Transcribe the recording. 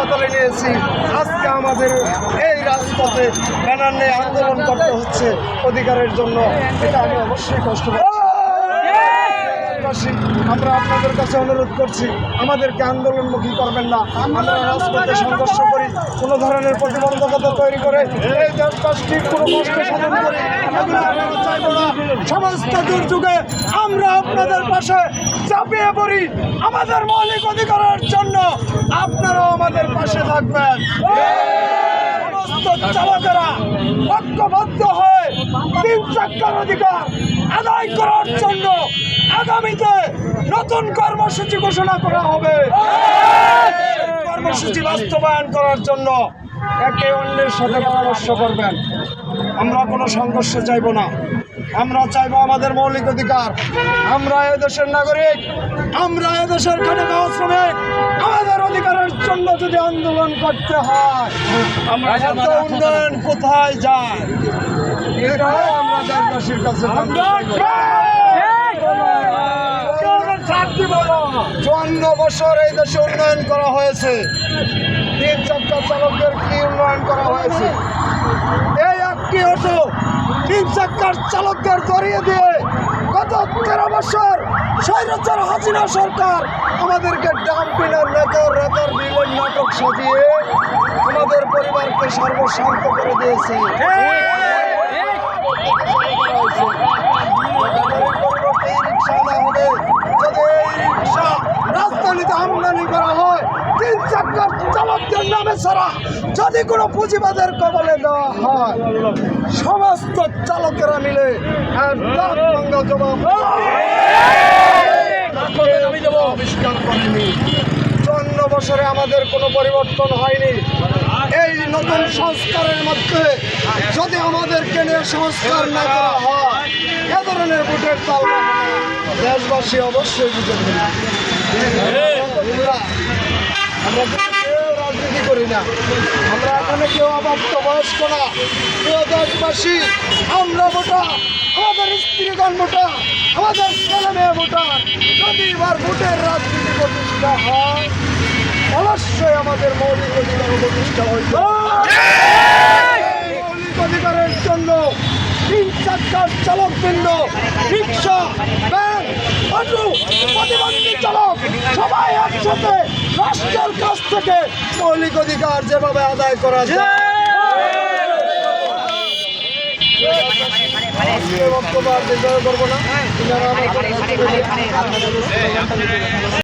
হাসপাতালে নিয়েছি, আজকে আমাদের এই রাজপথে ব্যানার নিয়ে আন্দোলন করতে হচ্ছে অধিকারের জন্য। এটা আমি অবশ্যই কষ্ট পাচ্ছি। আমরা আপনাদের কাছে অনুরোধ করছি, আমাদেরকে আন্দোলনমুখী করবেন না। আমরা রাজপথে সংঘর্ষ করি, কোনো ধরনের প্রতিবন্ধকতা তৈরি করে এই দেশবাসীর কোনো কষ্ট সাধন করি, এগুলো আমরা চাইব না। সমস্ত দুর্যোগে আমরা আপনাদের পাশে চাপিয়ে পড়ি আমাদের মৌলিক অধিকারের জন্য। আপনারাও আমাদের পাশে থাকবেন। সমস্ত চালকেরা ঐক্যবদ্ধ হয়ে 3 চাকার অধিকার আদায় করার জন্য আগামীতে নতুন কর্মসূচি ঘোষণা করা হবে। কর্মসূচি বাস্তবায়ন করার জন্য একে অন্যের সাথে পরামর্শ করবেন। আমরা কোনো সংঘর্ষ চাইব না, আমরা চাইব আমাদের মৌলিক অধিকার। আমরা এদেশের নাগরিক, আমরা এদেশের খাটেখাওয়া শ্রমিক। আমাদের অধিকারের জন্য যদি আন্দোলন করতে হয়, আমরা উন্নয়ন কোথায় যায় এটাই আমরা দেশবাসীর কাছে 54 বছর এই দেশে উন্নয়ন করা হয়েছে। 3 চাকা চালকদের কি উন্নয়ন করা হয়েছে? এই একটি অটো 3 চাকার চালকদের ধরিয়ে দিয়ে গত 13 বছর স্বৈরাচার হাসিনা সরকার আমাদেরকে ডাম্পিংয়ের রেকর্ড দিলেন নাটক সাজিয়ে আমাদের পরিবারকে সর্বশান্ত করে দিয়েছে। রাজধানীতে আমদানি করা হয় 3 চাকার চালকদের নামে ছাড়া যদি কোনো পুঁজিবাদের কবলে দেওয়া হয়, সমস্ত চালকেরা মিলে আবিষ্কার করেনি। 54 বছরে আমাদের কোনো পরিবর্তন হয়নি। এই নতুন সংস্কারের মধ্যে যদি আমাদেরকে নিয়ে সংস্কার না করা হয়, এ ধরনের ভোটের চাল দেশবাসী অবশ্যই বুঝে নেবে। আমরা কেউ রাজনীতি করি না, আমরা এখানে কেউ অবাধ্য বয়স্ক না। প্রিয় দেশবাসী, আমরা ভোটার, আমাদের স্ত্রীগণ ভোটার, আমাদের ছেলে মেয়ে ভোটার। যদি এবার ভোটের রাজনীতি প্রতিষ্ঠা হয়, অবশ্যই আমাদের মৌলিক অধিকার প্রতিষ্ঠা হইবে। মৌলিক অধিকারের জন্য 3 চাকার চালকবৃন্দ, রিক্সা, ভ্যান, অটো, প্রতিবন্ধী চালক সবাই একসাথে রাষ্ট্রের কাছ থেকে মৌলিক অধিকার যেভাবে আদায় করা যায়। বক্তব্য আর করবো না।